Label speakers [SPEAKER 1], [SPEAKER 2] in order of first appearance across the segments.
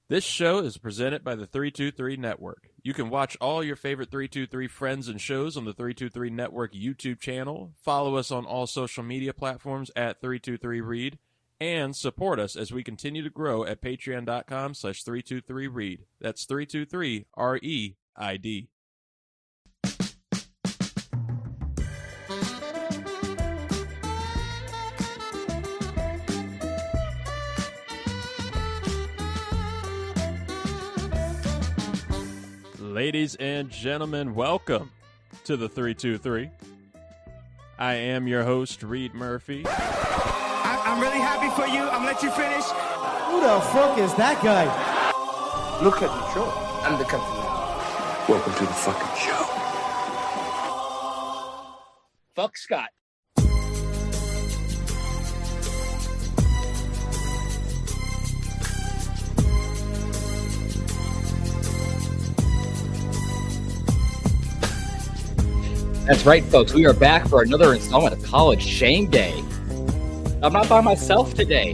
[SPEAKER 1] This show is presented by the 323 Network. You can watch all your favorite 323 friends and shows on the 323 Network YouTube channel, follow us on all social media platforms at 323read, and support us as we continue to grow at patreon.com/323read. That's 323REID. Ladies and gentlemen, welcome to the 323. I am your host, Reed Murphy.
[SPEAKER 2] I'm really happy for you. I'm gonna let you finish.
[SPEAKER 3] Who the fuck is that guy?
[SPEAKER 2] Look at the show. I'm the captain.
[SPEAKER 4] Welcome to the fucking show.
[SPEAKER 2] Fuck Scott.
[SPEAKER 5] That's right, folks. We are back for another installment of College Shame Day. I'm not by myself today.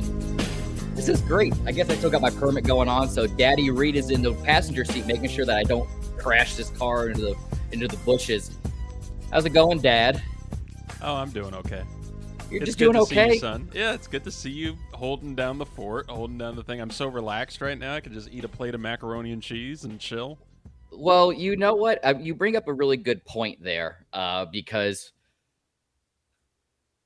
[SPEAKER 5] This is great. I guess I still got my permit going on, so Daddy Reed is in the passenger seat, making sure that I don't crash this car into the bushes. How's it going, Dad?
[SPEAKER 1] Oh, I'm doing okay.
[SPEAKER 5] You're
[SPEAKER 1] It's
[SPEAKER 5] just
[SPEAKER 1] good
[SPEAKER 5] doing
[SPEAKER 1] to see
[SPEAKER 5] okay?
[SPEAKER 1] you, son. Yeah, it's good to see you holding down the fort, holding down the thing. I'm so relaxed right now. I could just eat a plate of macaroni and cheese and chill.
[SPEAKER 5] Well, you know what? You bring up a really good point there, because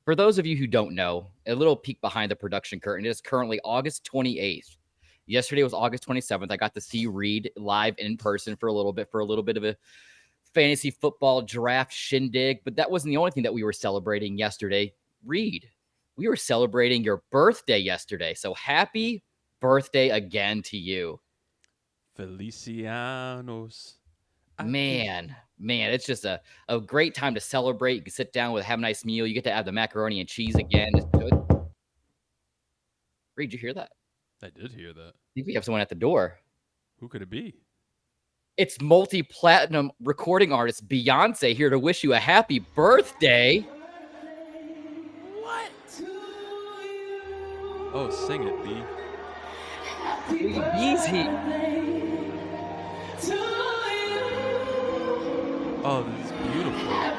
[SPEAKER 5] for those of you who don't know, a little peek behind the production curtain, it is currently August 28th. Yesterday was August 27th. I got to see Reed live in person for a little bit of a fantasy football draft shindig, but that wasn't the only thing that we were celebrating yesterday. Reed, we were celebrating your birthday yesterday, so happy birthday again to you.
[SPEAKER 1] Felicianos.
[SPEAKER 5] Man, it's just a great time to celebrate. You can sit down have a nice meal. You get to have the macaroni and cheese again. It's good. Reed, did you hear that?
[SPEAKER 1] I did hear that.
[SPEAKER 5] I think we have someone at the door.
[SPEAKER 1] Who could it be?
[SPEAKER 5] It's multi-platinum recording artist Beyonce here to wish you a happy birthday.
[SPEAKER 1] What? Oh, sing it, B.
[SPEAKER 5] Bee's Heat.
[SPEAKER 1] Oh, this is beautiful. I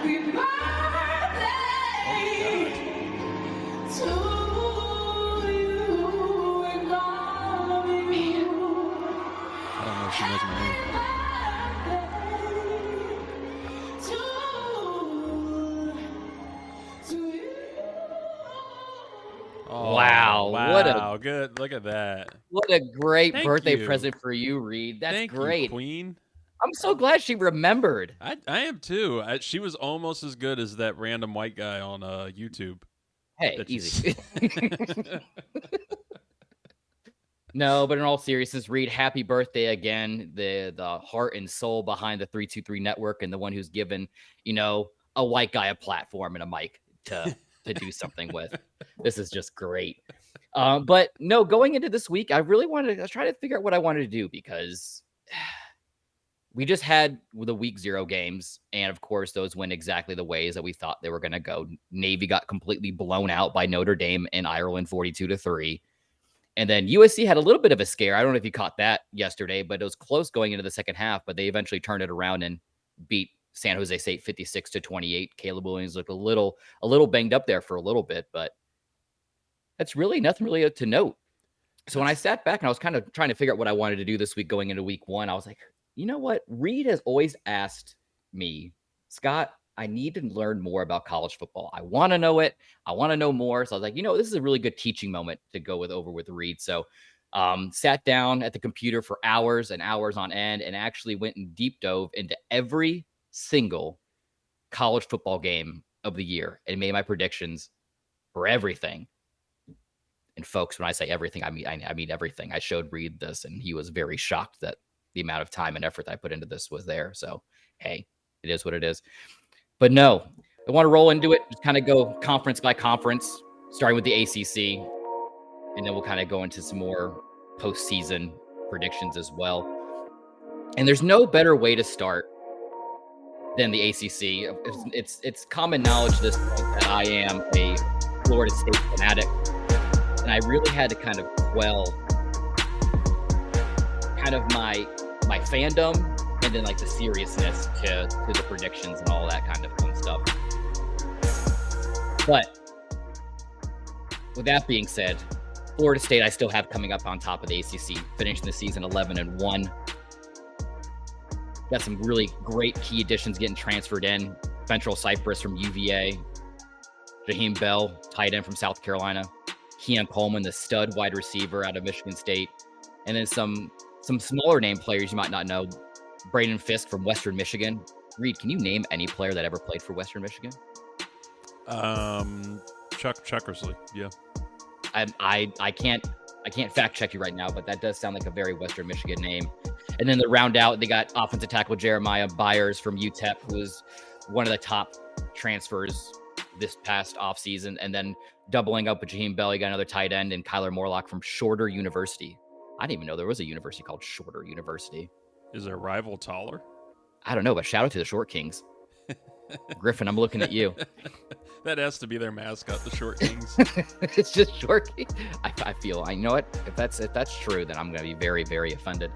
[SPEAKER 1] don't know if she knows my name. Oh,
[SPEAKER 5] Wow,
[SPEAKER 1] wow, good. Look at that.
[SPEAKER 5] What a great
[SPEAKER 1] Thank
[SPEAKER 5] birthday
[SPEAKER 1] you.
[SPEAKER 5] present for you, Reed. That's
[SPEAKER 1] Thank
[SPEAKER 5] great.
[SPEAKER 1] you, Queen.
[SPEAKER 5] I'm so glad she remembered.
[SPEAKER 1] I am too. She was almost as good as that random white guy on YouTube.
[SPEAKER 5] Hey,
[SPEAKER 1] that you
[SPEAKER 5] easy. No, but in all seriousness, Reed, happy birthday again. The heart and soul behind the 323 Network and the one who's given, a white guy a platform and a mic to do something with. This is just great. But no, going into this week, I really wanted to try to figure out what I wanted to do because we just had the week 0 games. And of course, those went exactly the ways that we thought they were going to go. Navy got completely blown out by Notre Dame and Ireland 42-3. And then USC had a little bit of a scare. I don't know if you caught that yesterday, but it was close going into the second half, but they eventually turned it around and beat San Jose State 56-28. Caleb Williams looked a little banged up there for a little bit, but that's really nothing really to note. So when I sat back and I was kind of trying to figure out what I wanted to do this week going into week 1, I was like, you know what? Reed has always asked me, Scott, I need to learn more about college football. I want to know it. I want to know more. So I was like, this is a really good teaching moment to go over with Reed. So sat down at the computer for hours and hours on end and actually went and deep dove into every single college football game of the year and made my predictions for everything. And folks, when I say everything, I mean everything. I showed Reed this and he was very shocked that the amount of time and effort I put into this was there. So, hey, it is what it is. But no, I want to roll into it, just kind of go conference by conference, starting with the ACC, and then we'll kind of go into some more postseason predictions as well. And there's no better way to start than the ACC. It's common knowledge at this point that I am a Florida State fanatic, and I really had to kind of quell kind of my fandom, and then like the seriousness to the predictions and all that kind of fun stuff. But with that being said, Florida State I still have coming up on top of the ACC, finishing the season 11-1. Got some really great key additions getting transferred in. Ventral Cypress from UVA, Jaheim Bell, tight end from South Carolina, Keon Coleman, the stud wide receiver out of Michigan State, and then some smaller name players you might not know. Braden Fisk from Western Michigan. Reed, can you name any player that ever played for Western Michigan?
[SPEAKER 1] Chuck Checkersley. Yeah.
[SPEAKER 5] I can't fact check you right now, but that does sound like a very Western Michigan name. And then to round out, they got offensive tackle Jeremiah Byers from UTEP, who was one of the top transfers this past offseason. And then doubling up with Jaheim Bell, you got another tight end and Kyler Morlock from Shorter University. I didn't even know there was a university called Shorter University.
[SPEAKER 1] Is their rival taller?
[SPEAKER 5] I don't know, but shout out to the Short Kings. Griffin, I'm looking at you.
[SPEAKER 1] That has to be their mascot, the Short Kings.
[SPEAKER 5] It's just Short King. I feel, I know it. If that's true, then I'm going to be very, very offended.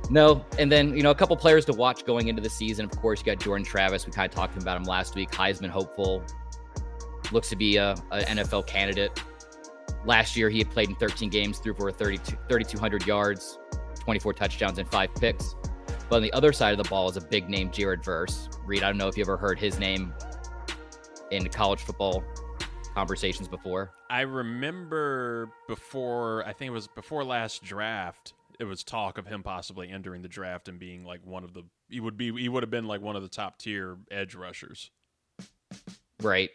[SPEAKER 5] No, and then, a couple players to watch going into the season. Of course, you got Jordan Travis. We kind of talked about him last week. Heisman hopeful. Looks to be a NFL candidate. Last year, he had played in 13 games, threw for 3,200 yards, 24 touchdowns, and 5 picks. But on the other side of the ball is a big name, Jared Verse. Reed, I don't know if you ever heard his name in college football conversations before. I
[SPEAKER 1] remember I think it was before last draft, it was talk of him possibly entering the draft and being like he would have been like one of the top tier edge rushers.
[SPEAKER 5] Right.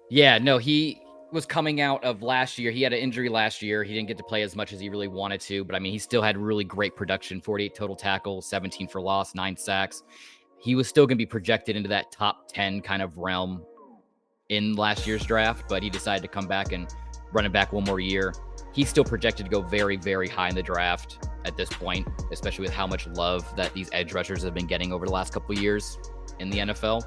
[SPEAKER 5] Yeah, no, he was coming out of last year. He had an injury last year. He didn't get to play as much as he really wanted to, but I mean, he still had really great production, 48 total tackles, 17 for loss, 9 sacks. He was still going to be projected into that top 10 kind of realm in last year's draft, but he decided to come back and run it back one more year. He's still projected to go very, very high in the draft at this point, especially with how much love that these edge rushers have been getting over the last couple of years in the NFL.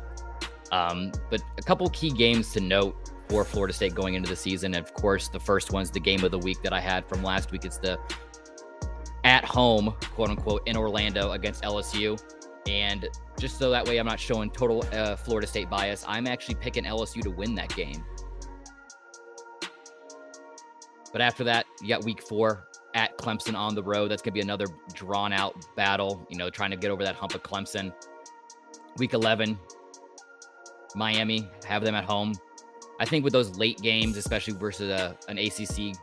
[SPEAKER 5] But a couple key games to note for Florida State going into the season. And of course, the first one's the game of the week that I had from last week. It's the at home, quote unquote, in Orlando against LSU. And just so that way I'm not showing total Florida State bias, I'm actually picking LSU to win that game. But after that, you got week 4 at Clemson on the road. That's going to be another drawn out battle, trying to get over that hump of Clemson. Week 11, Miami, have them at home. I think with those late games, especially versus an ACC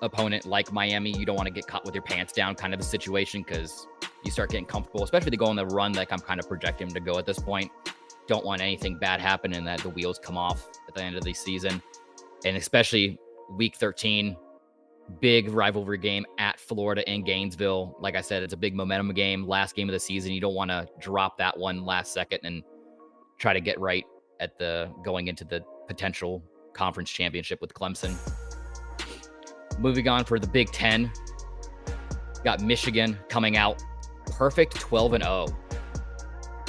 [SPEAKER 5] opponent like Miami, you don't want to get caught with your pants down kind of a situation, because you start getting comfortable, especially to go on the run like I'm kind of projecting them to go at this point. Don't want anything bad happen and that the wheels come off at the end of the season. And especially week 13, big rivalry game at Florida in Gainesville. Like I said, it's a big momentum game, last game of the season. You don't want to drop that one last second and try to get right at going into the potential conference championship with Clemson. Moving on for the Big Ten, got Michigan coming out perfect 12-0.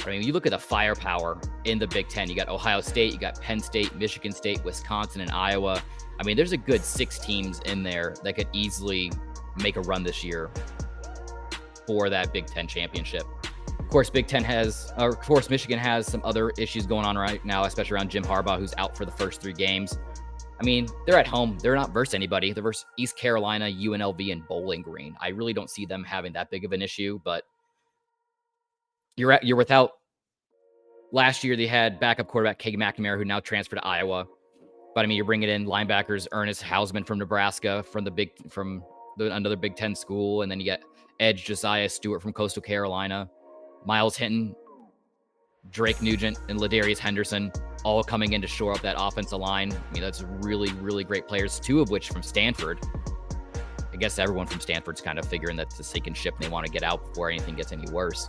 [SPEAKER 5] I mean, you look at the firepower in the Big Ten. You got Ohio State, you got Penn State, Michigan State, Wisconsin, and Iowa. I mean, there's a good 6 teams in there that could easily make a run this year for that Big Ten championship. Of course, Michigan has some other issues going on right now, especially around Jim Harbaugh, who's out for the first 3 games. I mean, they're at home. They're not versus anybody. They're versus East Carolina, UNLV, and Bowling Green. I really don't see them having that big of an issue, but you're without. Last year, they had backup quarterback Cade McNamara, who now transferred to Iowa. But I mean, you're bringing in linebackers Ernest Hausman from Nebraska, from another Big Ten school, and then you get edge Josiah Stewart from Coastal Carolina, Miles Hinton, Drake Nugent, and Ladarius Henderson, all coming in to shore up that offensive line. I mean, that's really, really great players, 2 of which from Stanford. I guess everyone from Stanford's kind of figuring that's a sinking ship and they want to get out before anything gets any worse.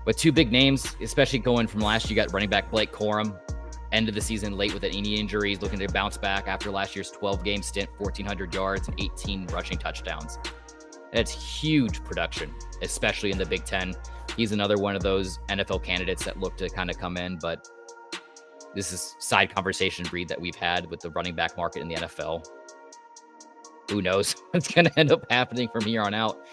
[SPEAKER 5] But 2 big names, especially going from last year, you got running back Blake Corum, end of the season late with an knee injury. He's looking to bounce back after last year's 12-game stint, 1,400 yards and 18 rushing touchdowns. That's huge production, especially in the Big Ten. He's another one of those NFL candidates that look to kind of come in, but this is side conversation, Reed, that we've had with the running back market in the NFL. Who knows what's going to end up happening from here on out.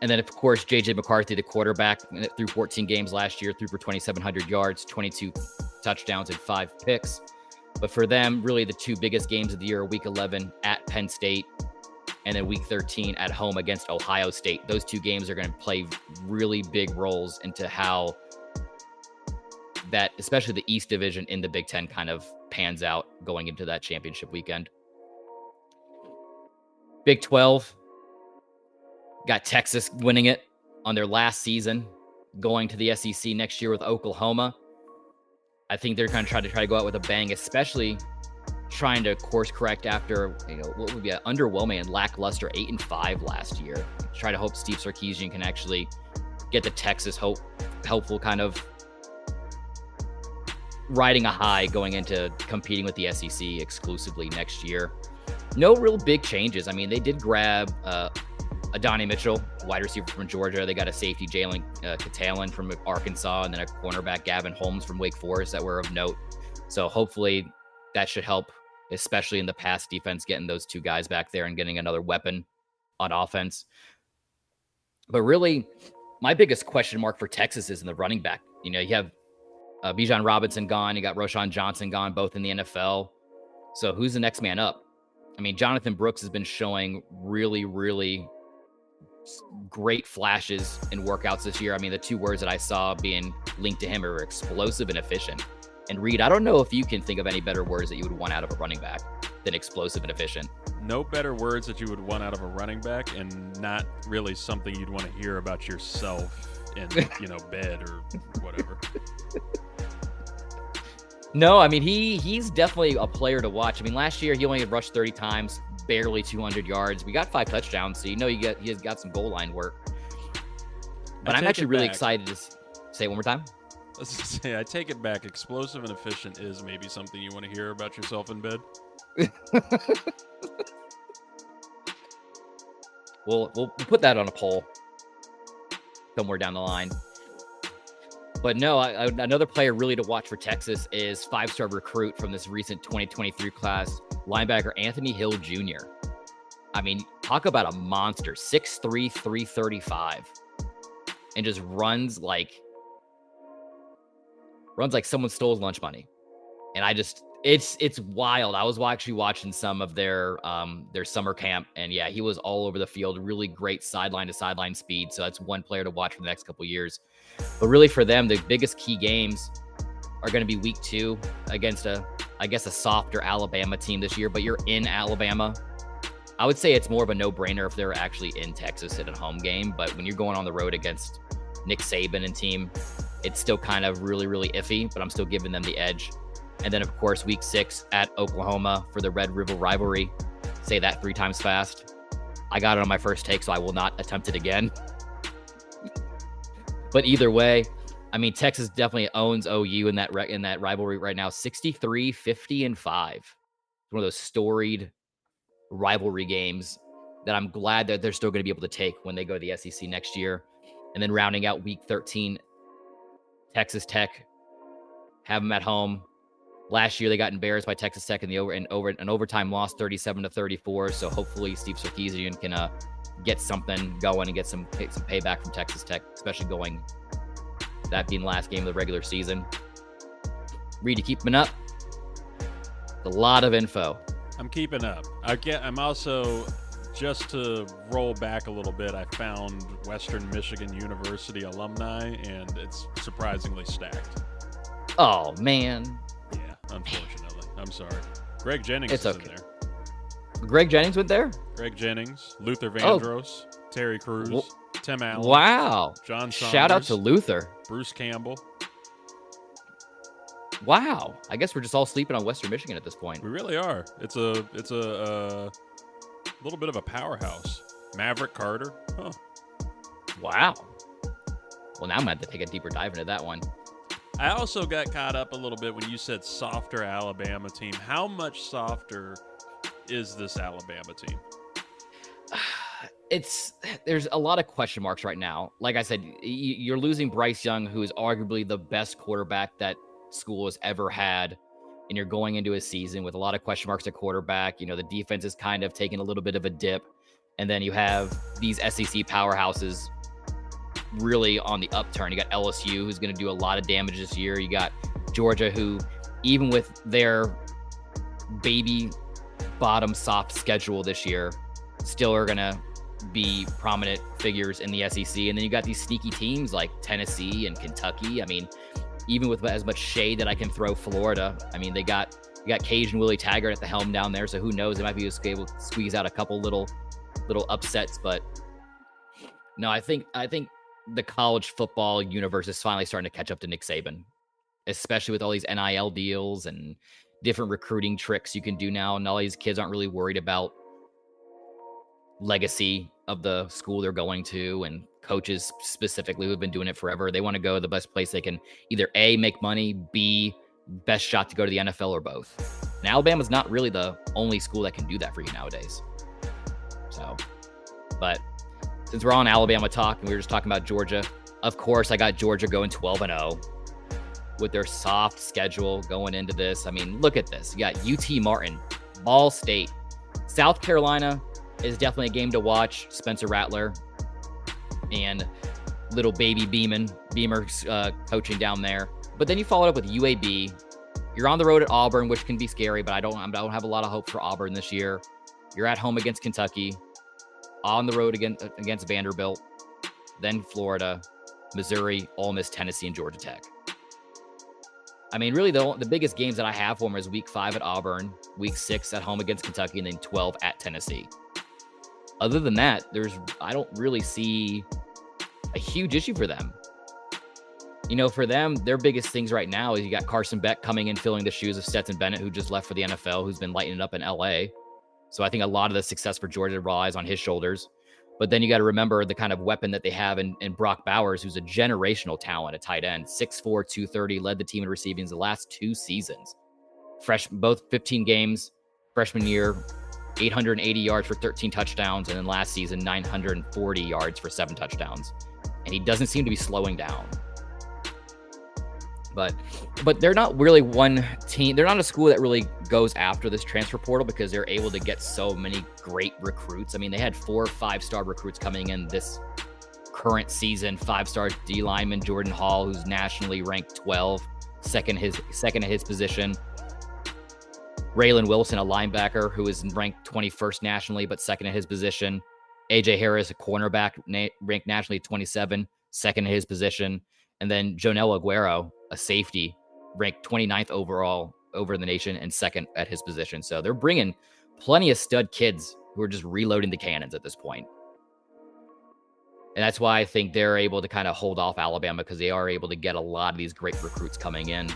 [SPEAKER 5] And then, of course, J.J. McCarthy, the quarterback, threw 14 games last year, threw for 2,700 yards, 22 touchdowns, and 5 picks. But for them, really the two biggest games of the year are Week 11 at Penn State and then Week 13 at home against Ohio State. Those two games are going to play really big roles into how that, especially the East Division in the Big Ten, kind of pans out going into that championship weekend. Big 12 got Texas winning it on their last season, going to the SEC next year with Oklahoma. I think they're going to try to go out with a bang, especially trying to course correct after what would be an underwhelming and lackluster 8-5 last year. Try to hope Steve Sarkisian can actually get the Texas helpful kind of riding a high going into competing with the SEC exclusively next year. No real big changes. I mean, they did grab Adonai Mitchell, wide receiver from Georgia. They got a safety, Jalen Catalan from Arkansas, and then a cornerback, Gavin Holmes from Wake Forest, that were of note. So hopefully that should help, especially in the pass defense, getting those two guys back there and getting another weapon on offense. But really, my biggest question mark for Texas is in the running back. You have Bijan Robinson gone. You got Roschon Johnson gone, both in the NFL. So who's the next man up? I mean, Jonathan Brooks has been showing really, really great flashes in workouts this year. I mean, the two words that I saw being linked to him are explosive and efficient. And Reed, I don't know if you can think of any better words that you would want out of a running back than explosive and efficient.
[SPEAKER 1] No better words that you would want out of a running back, and not really something you'd want to hear about yourself in, bed or whatever.
[SPEAKER 5] No, I mean, he's definitely a player to watch. I mean, last year he only had rushed 30 times, barely 200 yards. We got 5 touchdowns, so he has got some goal line work. But I'm actually really excited to say it one more time.
[SPEAKER 1] Let's just say, I take it back. Explosive and efficient is maybe something you want to hear about yourself in bed.
[SPEAKER 5] We'll put that on a poll somewhere down the line. But no, another player really to watch for Texas is 5-star recruit from this recent 2023 class, linebacker Anthony Hill Jr. I mean, talk about a monster, 6'3", 335, and just runs like someone stole his lunch money. And it's wild. I was actually watching some of their summer camp, and yeah, he was all over the field. Really great sideline to sideline speed. So that's one player to watch for the next couple of years. But really for them, the biggest key games are going to be week 2 against a softer Alabama team this year, but you're in Alabama. I would say it's more of a no-brainer if they're actually in Texas at a home game. But when you're going on the road against Nick Saban and team, it's still kind of really, really iffy, but I'm still giving them the edge. And then, of course, week 6 at Oklahoma for the Red River rivalry. Say that 3 times fast. I got it on my first take, so I will not attempt it again. But either way, I mean, Texas definitely owns OU in that rivalry right now. 63, 50, and 5. It's one of those storied rivalry games that I'm glad that they're still going to be able to take when they go to the SEC next year. And then rounding out week 13, Texas Tech, have them at home. Last year, they got embarrassed by Texas Tech in an overtime loss, 37-34. So hopefully Steve Sarkisian can get something going and get some payback from Texas Tech, especially going that being the last game of the regular season. Reed, you keeping up? A lot of info.
[SPEAKER 1] I'm keeping up. I'm also, just to roll back a little bit, I found Western Michigan University alumni, and it's surprisingly stacked.
[SPEAKER 5] Oh, man.
[SPEAKER 1] Yeah, unfortunately. I'm sorry. Greg Jennings is in there.
[SPEAKER 5] Greg Jennings went there?
[SPEAKER 1] Greg Jennings, Luther Vandross, Terry Crews, Tim Allen.
[SPEAKER 5] Wow.
[SPEAKER 1] John Saunders.
[SPEAKER 5] Shout out to Luther.
[SPEAKER 1] Bruce Campbell.
[SPEAKER 5] Wow. I guess we're just all sleeping on Western Michigan at this point.
[SPEAKER 1] We really are. It's a little bit of a powerhouse. Maverick Carter. Huh.
[SPEAKER 5] Wow. Well, now I'm going to have to take a deeper dive into that one.
[SPEAKER 1] I also got caught up a little bit when you said softer Alabama team. How much softer is this Alabama team?
[SPEAKER 5] There's a lot of question marks right now. Like I said, you're losing Bryce Young, who is arguably the best quarterback that school has ever had, and you're going into a season with a lot of question marks at quarterback. The defense is kind of taking a little bit of a dip. And then you have these SEC powerhouses really on the upturn. You got LSU, who's going to do a lot of damage this year. You got Georgia, who, even with their baby bottom soft schedule this year, still are going to be prominent figures in the SEC. And then you got these sneaky teams like Tennessee and Kentucky. I mean, even with as much shade that I can throw Florida, I mean, you got Cajun Willie Taggart at the helm down there. So who knows? They might be able to squeeze out a couple little upsets. But no, I think the college football universe is finally starting to catch up to Nick Saban, especially with all these NIL deals and different recruiting tricks you can do now. And all these kids aren't really worried about legacy of the school they're going to, and coaches specifically who have been doing it forever. They want to go to the best place they can either A, make money, B, best shot to go to the NFL, or both. And Alabama's not really the only school that can do that for you nowadays. So, but since we're on Alabama talk and we were just talking about Georgia, of course, I got Georgia going 12-0 with their soft schedule going into this. I mean, look at this. You got UT Martin, Ball State, South Carolina is definitely a game to watch. Spencer Rattler and little baby Beamer coaching down there. But then you followed up with UAB. You're on the road at Auburn, which can be scary, but I don't have a lot of hope for Auburn this year. You're at home against Kentucky, on the road against Vanderbilt, then Florida, Missouri, Ole Miss, Tennessee, and Georgia Tech. I mean, really, the biggest games that I have for them is week 5 at Auburn, week 6 at home against Kentucky, and then 12 at Tennessee. Other than that, I don't really see a huge issue for them. You know, for them, their biggest things right now is you got Carson Beck coming in, filling the shoes of Stetson Bennett, who just left for the NFL, who's been lighting it up in LA. So I think a lot of the success for Georgia relies on his shoulders. But then you got to remember the kind of weapon that they have in Brock Bowers, who's a generational talent at tight end. 6'4", 230, led the team in receiving the last 2 seasons. Both 15 games, freshman year, 880 yards for 13 touchdowns, and then last season, 940 yards for 7 touchdowns. And he doesn't seem to be slowing down. But they're not really one team. They're not a school that really goes after this transfer portal because they're able to get so many great recruits. I mean, they had 4 5-star recruits coming in this current season. 5-star D lineman Jordan Hall, who's nationally ranked 12, second at his position. Raylan Wilson, a linebacker who is ranked 21st nationally, but second at his position. AJ Harris, a cornerback, ranked nationally 27, second at his position. And then Jonel Aguero, a safety, ranked 29th overall over the nation and second at his position. So they're bringing plenty of stud kids who are just reloading the cannons at this point. And that's why I think they're able to kind of hold off Alabama, because they are able to get a lot of these great recruits coming in.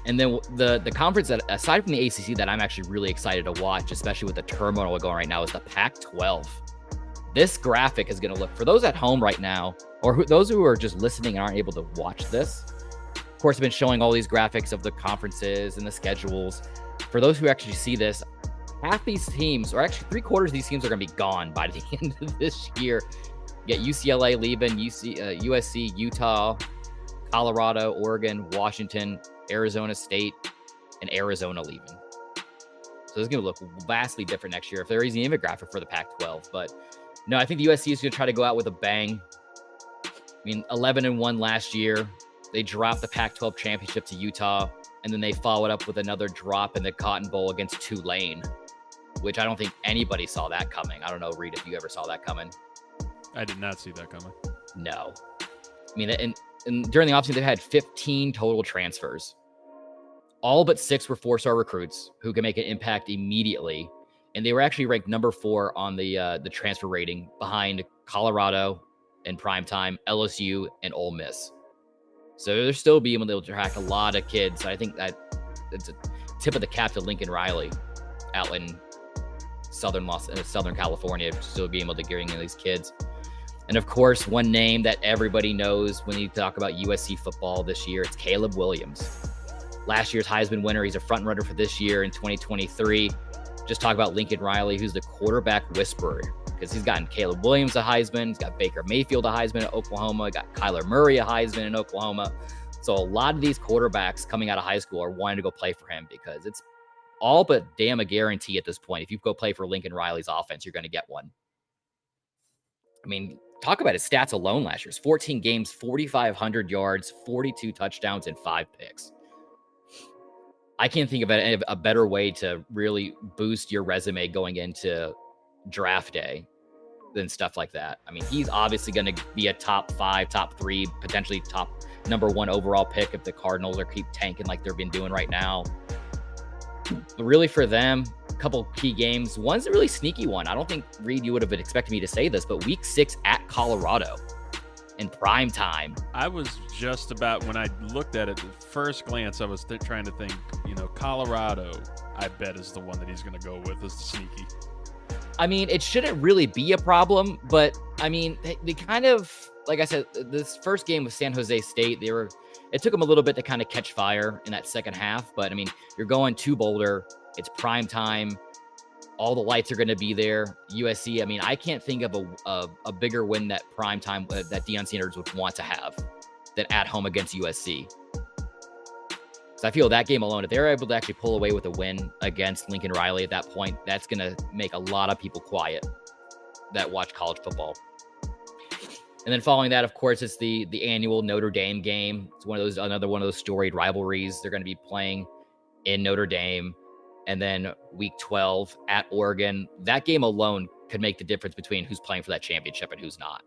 [SPEAKER 5] And then the conference that, aside from the ACC, that I'm actually really excited to watch, especially with the turmoil going right now, is the Pac-12. This graphic is going to look, for those at home right now, or those who are just listening and aren't able to watch this, of course, I've been showing all these graphics of the conferences and the schedules. For those who actually see this, half these teams, or actually 3/4 of these teams, are going to be gone by the end of this year. You get UCLA leaving, USC, Utah, Colorado, Oregon, Washington, Arizona State, and Arizona leaving. So it's going to look vastly different next year if there is even a graphic for the Pac-12. But no, I think the USC is going to try to go out with a bang. I mean, 11-1 last year. They dropped the Pac-12 championship to Utah, and then they followed up with another drop in the Cotton Bowl against Tulane, which I don't think anybody saw that coming. I don't know, Reed, if you ever saw that coming.
[SPEAKER 1] I did not see that coming.
[SPEAKER 5] No. I mean, and during the offseason, they had 15 total transfers. All but 6 were 4-star recruits who can make an impact immediately. And they were actually ranked number 4 on the transfer rating, behind Colorado in primetime, LSU, and Ole Miss. So they're still being able to attract a lot of kids. I think that it's a tip of the cap to Lincoln Riley out in Southern California, still being able to bring in these kids. And of course, one name that everybody knows when you talk about USC football this year, it's Caleb Williams. Last year's Heisman winner. He's a front runner for this year in 2023. Just talk about Lincoln Riley, who's the quarterback whisperer, because he's gotten Caleb Williams a Heisman. He's got Baker Mayfield a Heisman at Oklahoma. Got Kyler Murray a Heisman in Oklahoma. So a lot of these quarterbacks coming out of high school are wanting to go play for him, because all but damn a guarantee at this point. If you go play for Lincoln Riley's offense, you're going to get one. I mean, talk about his stats alone last year. 14 games, 4,500 yards, 42 touchdowns, and 5 picks. I can't think of a better way to really boost your resume going into draft day than stuff like that. I mean, he's obviously going to be a top 5, top 3, potentially top number 1 overall pick if the Cardinals are keep tanking like they've been doing right now. But really for them, a couple key games. One's a really sneaky one. I don't think, Reed, you would have expected me to say this, but week 6 at Colorado in prime time.
[SPEAKER 1] I was just about, when I looked at it at first glance, I was trying to think, Colorado, I bet, is the one that he's going to go with as the sneaky.
[SPEAKER 5] I mean, it shouldn't really be a problem, but I mean, they kind of, like I said, this first game with San Jose State, it took them a little bit to kind of catch fire in that second half, but I mean, you're going to Boulder, it's prime time, all the lights are going to be there. USC, I mean, I can't think of a bigger win that prime time that Deion Sanders would want to have than at home against USC. So I feel that game alone, if they're able to actually pull away with a win against Lincoln Riley at that point, that's going to make a lot of people quiet that watch college football. And then following that, of course, it's the annual Notre Dame game. It's another one of those storied rivalries. They're going to be playing in Notre Dame. And then week 12 at Oregon. That game alone could make the difference between who's playing for that championship and who's not.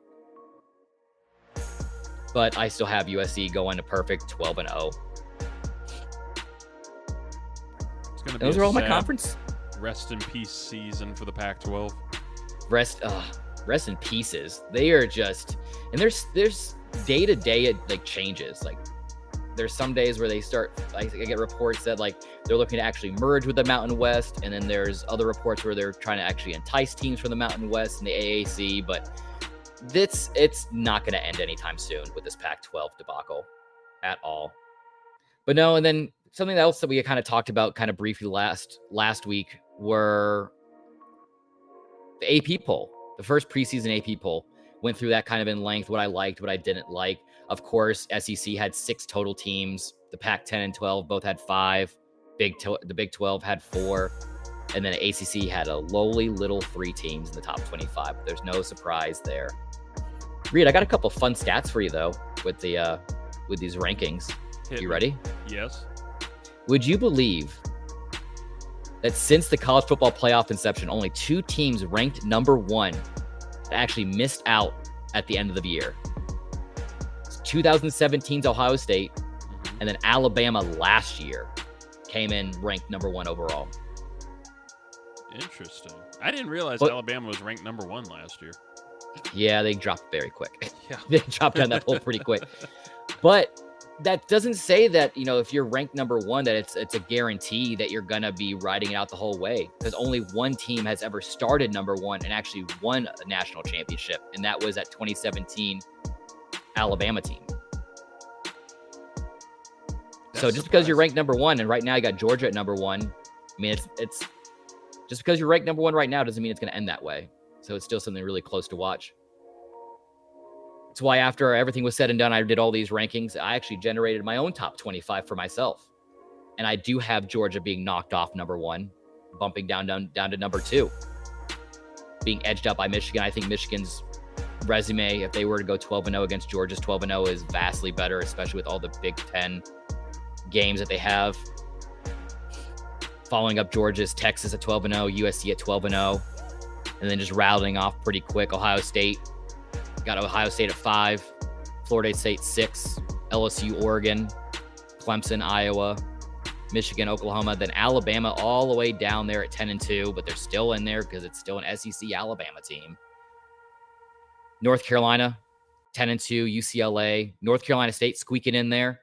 [SPEAKER 5] But I still have USC going to perfect 12-0. Those are all my conference.
[SPEAKER 1] Rest in peace season for the Pac-12.
[SPEAKER 5] Rest in pieces. They are just, and there's day to day it like changes. Like there's some days where they start, I get reports that like they're looking to actually merge with the Mountain West, and then there's other reports where they're trying to actually entice teams from the Mountain West and the AAC. But it's not going to end anytime soon with this Pac-12 debacle at all. But no, and then something else that we kind of talked about kind of briefly last week were the AP poll. The first preseason AP poll went through that kind of in length, what I liked, what I didn't like. Of course, SEC had 6 total teams. The Pac-10 and 12 both had 5. The Big 12 had 4. And then the ACC had a lowly little 3 teams in the top 25. There's no surprise there. Reed, I got a couple fun stats for you, though, with these rankings. You ready?
[SPEAKER 1] Yes.
[SPEAKER 5] Would you believe that since the college football playoff inception, only 2 teams ranked number 1 actually missed out at the end of the year? 2017's Ohio State, and then Alabama last year came in ranked number 1 overall.
[SPEAKER 1] Interesting. I didn't realize Alabama was ranked number 1 last year.
[SPEAKER 5] Yeah, they dropped very quick.
[SPEAKER 1] Yeah.
[SPEAKER 5] They dropped down that poll pretty quick. But that doesn't say that, if you're ranked number 1, that it's a guarantee that you're going to be riding it out the whole way. Because only one team has ever started number 1 and actually won a national championship. And that was that 2017 Alabama team. So just because you're ranked number 1, and right now you got Georgia at number 1, I mean, it's just because you're ranked number 1 right now doesn't mean it's going to end that way. So it's still something really close to watch. It's why after everything was said and done, I did all these rankings. I actually generated my own top 25 for myself. And I do have Georgia being knocked off number 1, bumping down to number 2, being edged up by Michigan. I think Michigan's resume, if they were to go 12-0 against Georgia's 12-0, is vastly better, especially with all the Big Ten games that they have. Following up Georgia's Texas at 12-0, USC at 12-0, and then just rattling off pretty quick. Ohio State. Got Ohio State at 5, Florida State 6, LSU, Oregon, Clemson, Iowa, Michigan, Oklahoma, then Alabama all the way down there at 10-2, but they're still in there because it's still an SEC Alabama team. North Carolina, 10-2, UCLA, North Carolina State squeaking in there.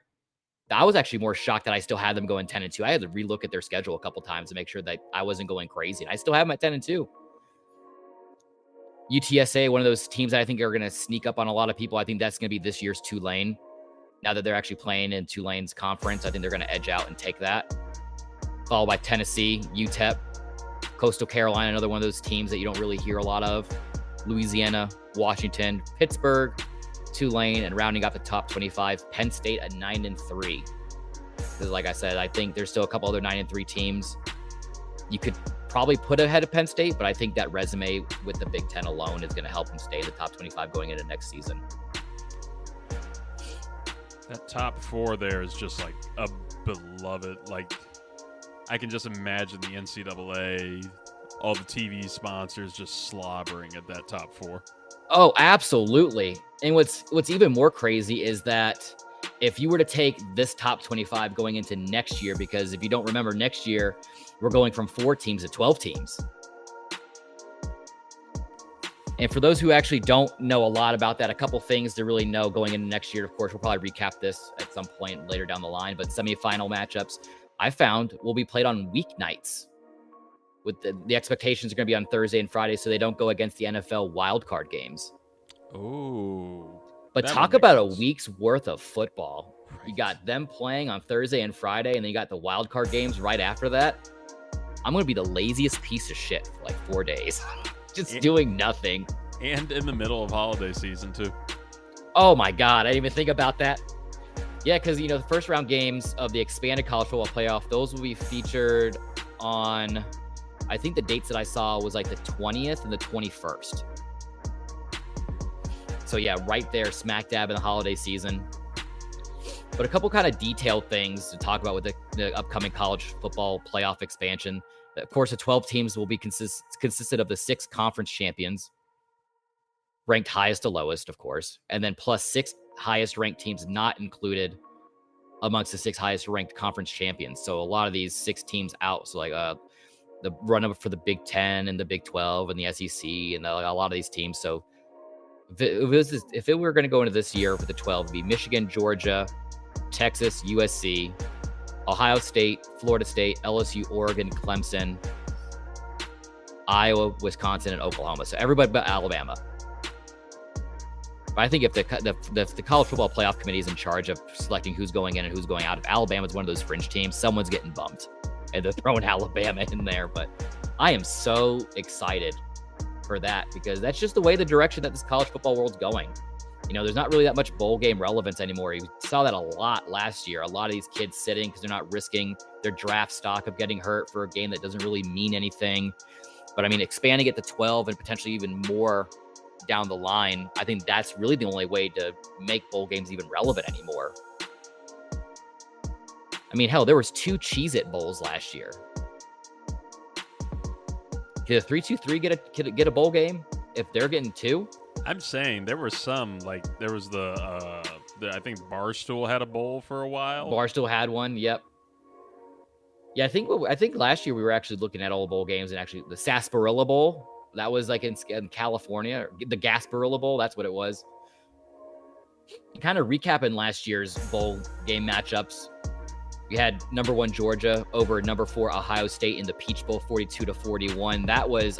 [SPEAKER 5] I was actually more shocked that I still had them going 10-2. I had to relook at their schedule a couple times to make sure that I wasn't going crazy, and I still have them at 10-2. UTSA, one of those teams that I think are going to sneak up on a lot of people. I think that's going to be this year's Tulane. Now that they're actually playing in Tulane's conference, I think they're going to edge out and take that. Followed by Tennessee, UTEP, Coastal Carolina, another one of those teams that you don't really hear a lot of. Louisiana, Washington, Pittsburgh, Tulane, and rounding up the top 25, Penn State at 9-3. Because like I said, I think there's still a couple other 9-3 teams. you could probably put ahead of Penn State, but I think that resume with the Big Ten alone is going to help them stay in the top 25 going into next season.
[SPEAKER 1] That top 4 there is just like a beloved. Like, I can just imagine the NCAA, all the TV sponsors just slobbering at that top 4.
[SPEAKER 5] Oh, absolutely. And what's even more crazy is that if you were to take this top 25 going into next year, because if you don't remember, next year we're going from 4 teams to 12 teams. And for those who actually don't know a lot about that, a couple things to really know going into next year. Of course, we'll probably recap this at some point later down the line, but semifinal matchups I found will be played on weeknights, with the expectations are going to be on Thursday and Friday, so they don't go against the NFL wildcard games.
[SPEAKER 1] Oh.
[SPEAKER 5] But talk about a week's worth of football. Right. You got them playing on Thursday and Friday, and then you got the wild card games right after that. I'm going to be the laziest piece of shit for like 4 days. Just doing nothing.
[SPEAKER 1] And in the middle of holiday season, too.
[SPEAKER 5] Oh, my God. I didn't even think about that. Yeah, because, the first round games of the expanded college football playoff, those will be featured on, I think the dates that I saw was like the 20th and the 21st. So yeah, right there, smack dab in the holiday season. But a couple kind of detailed things to talk about with the upcoming college football playoff expansion. Of course, the 12 teams will be consisted of the 6 conference champions, ranked highest to lowest, of course, and then plus 6 highest ranked teams not included amongst the 6 highest ranked conference champions. So a lot of these 6 teams out. So like the run-up for the Big Ten and the Big 12 and the SEC and a lot of these teams. So if it were going to go into this year with the 12, it'd be Michigan, Georgia, Texas, USC, Ohio State, Florida State, LSU, Oregon, Clemson, Iowa, Wisconsin, and Oklahoma. So everybody but Alabama. But I think if the college football playoff committee is in charge of selecting who's going in and who's going out, if Alabama's one of those fringe teams, someone's getting bumped. And they're throwing Alabama in there. But I am so excited for that, because that's just the way the direction that this college football world's going. There's not really that much bowl game relevance anymore. You saw that a lot last year. A lot of these kids sitting because they're not risking their draft stock of getting hurt for a game that doesn't really mean anything. But I mean, expanding it to 12 and potentially even more down the line, I think that's really the only way to make bowl games even relevant anymore. I mean, hell, there was 2 Cheez-It Bowls last year. Did a 3-2-3 get a bowl game if they're getting 2?
[SPEAKER 1] I'm saying there were some, like there was the I think Barstool had a bowl for a while.
[SPEAKER 5] Barstool had one. Yep. Yeah, I think last year we were actually looking at all bowl games, and actually the Sarsaparilla Bowl, that was like in California, the Gasparilla Bowl, that's what it was. Kind of recapping last year's bowl game matchups. We had number 1 Georgia over number 4 Ohio State in the Peach Bowl, 42-41. That was,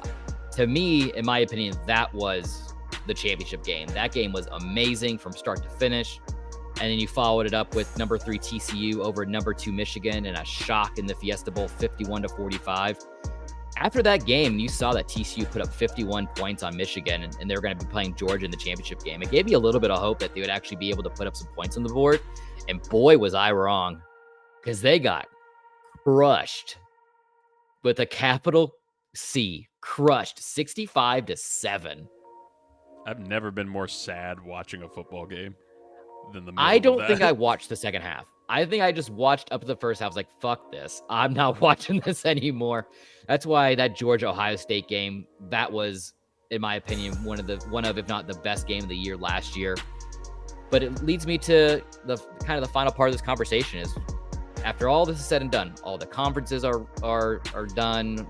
[SPEAKER 5] to me, in my opinion, that was the championship game. That game was amazing from start to finish. And then you followed it up with number 3 TCU over number 2 Michigan in a shock in the Fiesta Bowl, 51-45. After that game, you saw that TCU put up 51 points on Michigan, and they were going to be playing Georgia in the championship game. It gave you a little bit of hope that they would actually be able to put up some points on the board. And boy, was I wrong, because they got crushed with a capital C, crushed 65-7.
[SPEAKER 1] I've never been more sad watching a football game than the middle
[SPEAKER 5] I don't
[SPEAKER 1] of
[SPEAKER 5] think
[SPEAKER 1] that.
[SPEAKER 5] I watched the second half. I think I just watched up to the first half. I was like, fuck this. I'm not watching this anymore. That's why that Georgia-Ohio State game, that was, in my opinion, one of, if not the best game of the year last year. But it leads me to the kind of the final part of this conversation is, after all this is said and done, all the conferences are done,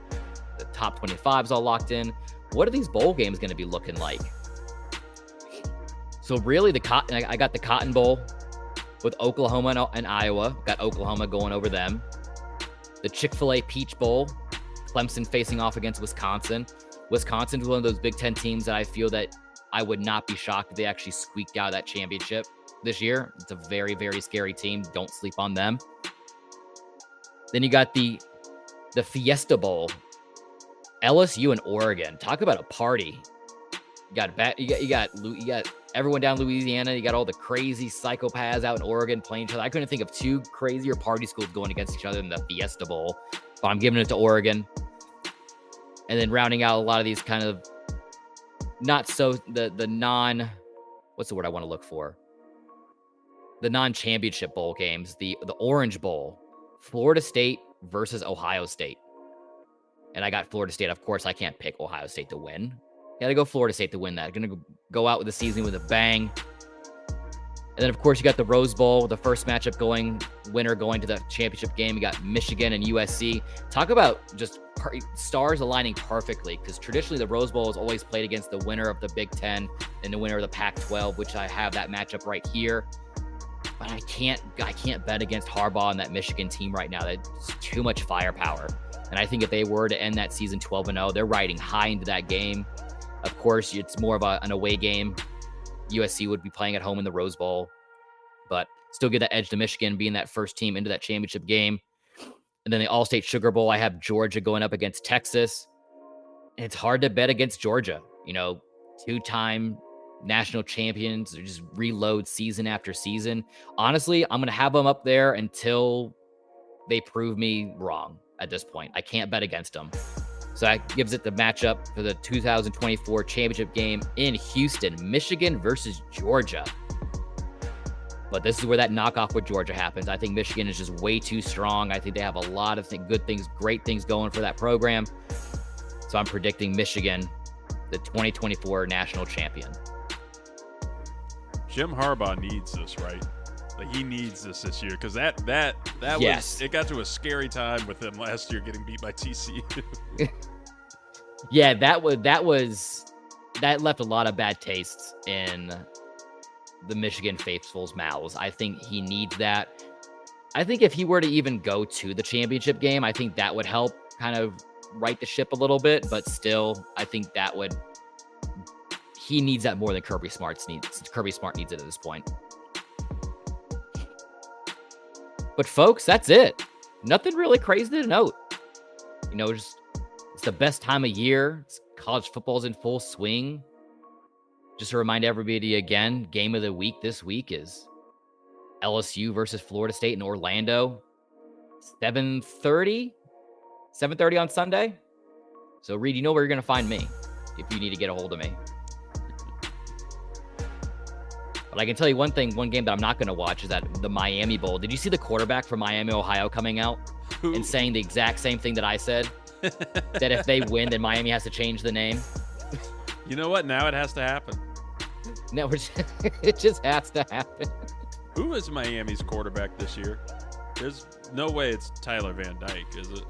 [SPEAKER 5] the top 25 is all locked in, what are these bowl games going to be looking like? So really, I got the Cotton Bowl with Oklahoma and Iowa. Got Oklahoma going over them. The Chick-fil-A Peach Bowl, Clemson facing off against Wisconsin. Wisconsin's one of those Big Ten teams that I feel that I would not be shocked if they actually squeaked out that championship this year. It's a very, very scary team. Don't sleep on them. Then you got the Fiesta Bowl, LSU and Oregon. Talk about a party. You got everyone down in Louisiana. You got all the crazy psychopaths out in Oregon playing each other. I couldn't think of 2 crazier party schools going against each other in the Fiesta Bowl, but I'm giving it to Oregon. And then rounding out a lot of these kind of not so the non, what's the word I want to look for? The non-championship bowl games, the Orange Bowl, Florida State versus Ohio State. And I got Florida State. Of course, I can't pick Ohio State to win. Got to go Florida State to win that. Going to go out with the season with a bang. And then, of course, you got the Rose Bowl, the first matchup winner going to the championship game. You got Michigan and USC. Talk about just stars aligning perfectly, because traditionally the Rose Bowl is always played against the winner of the Big Ten and the winner of the Pac-12, which I have that matchup right here. But I can't bet against Harbaugh and that Michigan team right now. That's too much firepower. And I think if they were to end that season 12-0, they're riding high into that game. Of course, it's more of an away game. USC would be playing at home in the Rose Bowl, but still give that edge to Michigan being that first team into that championship game. And then the All-State Sugar Bowl, I have Georgia going up against Texas. And it's hard to bet against Georgia. You know, two-time national champions. They just reload season after season. Honestly, I'm going to have them up there until they prove me wrong at this point. I can't bet against them. So that gives it the matchup for the 2024 championship game in Houston, Michigan versus Georgia. But this is where that knockoff with Georgia happens. I think Michigan is just way too strong. I think they have a lot of good things, great things going for that program. So I'm predicting Michigan, the 2024 national champion.
[SPEAKER 1] Jim Harbaugh needs this, right? Like, he needs this year, because that
[SPEAKER 5] Yes.
[SPEAKER 1] was, it got to a scary time with him last year getting beat by TCU.
[SPEAKER 5] Yeah, that left a lot of bad tastes in the Michigan faithful's mouths. I think he needs that. I think if he were to even go to the championship game, I think that would help kind of right the ship a little bit. But still, I think he needs that more than Kirby Smart needs. Kirby Smart needs it at this point. But folks, that's it. Nothing really crazy to note. You know, just it's the best time of year. College football's in full swing. Just to remind everybody again, game of the week this week is LSU versus Florida State in Orlando. 7:30 on Sunday. So, Reed, you know where you're going to find me if you need to get a hold of me. But I can tell you one game that I'm not going to watch is the Miami Bowl. Did you see the quarterback from Miami, Ohio coming out and saying the exact same thing that I said? That if they win, then Miami has to change the name.
[SPEAKER 1] You know what? Now it has to happen.
[SPEAKER 5] No, it just has to happen.
[SPEAKER 1] Who is Miami's quarterback this year? There's no way it's Tyler Van Dyke, is it?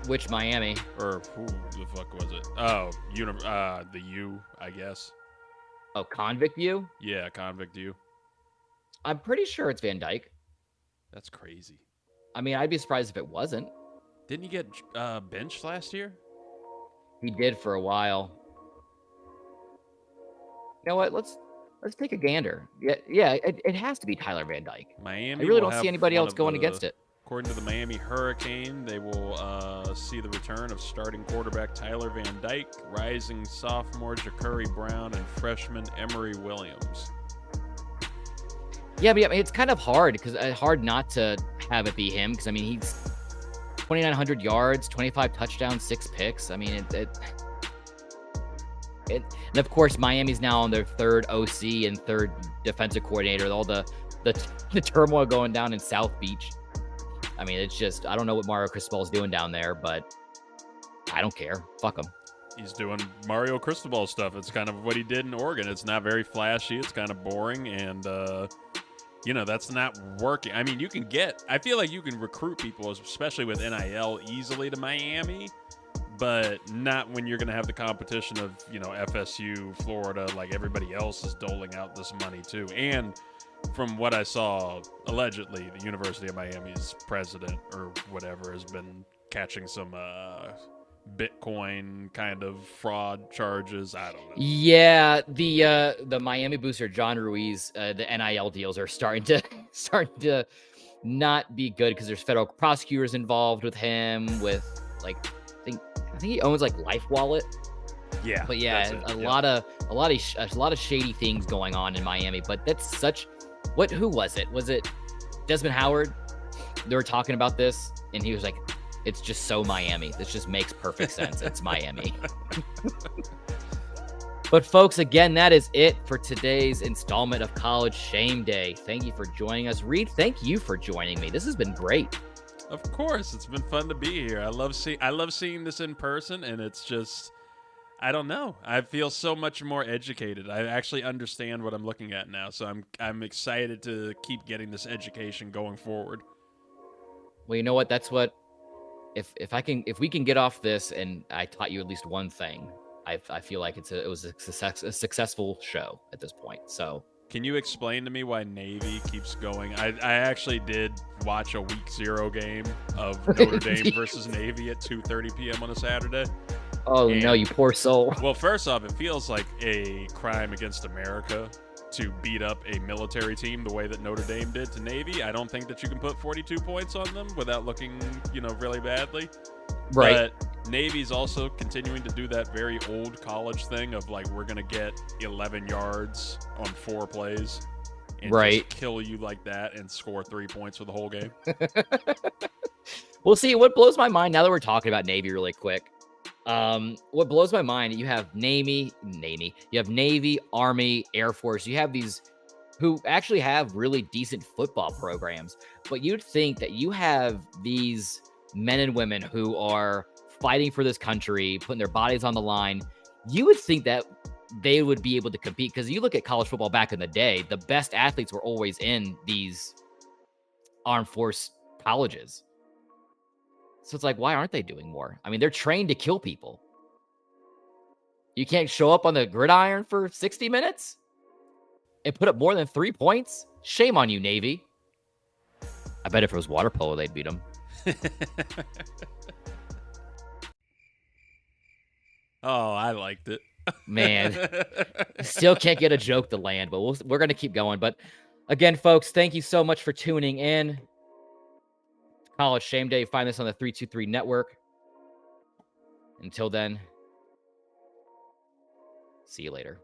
[SPEAKER 5] Which Miami?
[SPEAKER 1] Or who the fuck was it? Oh, the U, I guess.
[SPEAKER 5] Oh, Convict U?
[SPEAKER 1] Yeah, Convict U.
[SPEAKER 5] I'm pretty sure it's Van Dyke.
[SPEAKER 1] That's crazy.
[SPEAKER 5] I mean, I'd be surprised if it wasn't.
[SPEAKER 1] Didn't he get benched last year?
[SPEAKER 5] He did for a while. You know what? Let's take a gander. Yeah, it has to be Tyler Van Dyke.
[SPEAKER 1] Miami.
[SPEAKER 5] I really don't see anybody else going against it.
[SPEAKER 1] According to the Miami Hurricane, they will see the return of starting quarterback Tyler Van Dyke, rising sophomore Ja'Cory Brown, and freshman Emory Williams.
[SPEAKER 5] Yeah, but I mean, it's kind of hard because hard not to have it be him, because I mean, he's 2,900 yards, 25 touchdowns, 6 picks. I mean, and of course, Miami's now on their third OC and third defensive coordinator. All the turmoil going down in South Beach. I mean, it's just, I don't know what Mario Cristobal's doing down there, but I don't care. Fuck him.
[SPEAKER 1] He's doing Mario Cristobal stuff. It's kind of what he did in Oregon. It's not very flashy. It's kind of boring, and that's not working. I mean, I feel like you can recruit people, especially with NIL, easily to Miami, but not when you're going to have the competition of, FSU, Florida, like everybody else is doling out this money too. And from what I saw, allegedly, the University of Miami's president or whatever has been catching some Bitcoin kind of fraud charges. I don't know. Yeah,
[SPEAKER 5] the Miami booster John Ruiz, the NIL deals are starting to not be good because there's federal prosecutors involved with him. With I think he owns Life Wallet.
[SPEAKER 1] Yeah,
[SPEAKER 5] but yeah, a lot of shady things going on in Miami. But that's such. Who was it? Was it Desmond Howard? They were talking about this, and he was like, It's just so Miami. This just makes perfect sense. It's Miami. But folks, again, that is it for today's installment of College Shame Day. Thank you for joining us. Reed, thank you for joining me. This has been great.
[SPEAKER 1] Of course, it's been fun to be here. I love seeing this in person, and it's just, I don't know. I feel so much more educated. I actually understand what I'm looking at now, so I'm excited to keep getting this education going forward.
[SPEAKER 5] Well, you know what? That's what if we can get off this and I taught you at least one thing, I feel like it was a successful show at this point. So,
[SPEAKER 1] can you explain to me why Navy keeps going? I actually did watch a week 0 game of Notre Dame versus Navy at 2:30 p.m. on a Saturday.
[SPEAKER 5] Oh, no, you poor soul.
[SPEAKER 1] Well, first off, it feels like a crime against America to beat up a military team the way that Notre Dame did to Navy. I don't think that you can put 42 points on them without looking, really badly.
[SPEAKER 5] Right.
[SPEAKER 1] But Navy's also continuing to do that very old college thing of like, we're going to get 11 yards on 4 plays and just kill you like that and score 3 points for the whole game.
[SPEAKER 5] Well, see, what blows my mind now that we're talking about Navy really quick. What blows my mind, you have Navy, you have Navy, Army, Air Force. You have these who actually have really decent football programs, but you'd think that you have these men and women who are fighting for this country, putting their bodies on the line. You would think that they would be able to compete, because you look at college football back in the day, the best athletes were always in these armed force colleges. So it's like, why aren't they doing more? I mean, they're trained to kill people. You can't show up on the gridiron for 60 minutes and put up more than 3 points? Shame on you, Navy. I bet if it was water polo, they'd beat them.
[SPEAKER 1] Oh, I liked it.
[SPEAKER 5] Man, still can't get a joke to land, but we're going to keep going. But again, folks, thank you so much for tuning in. College Shame Day. Find this on the 323 Network. Until then, see you later.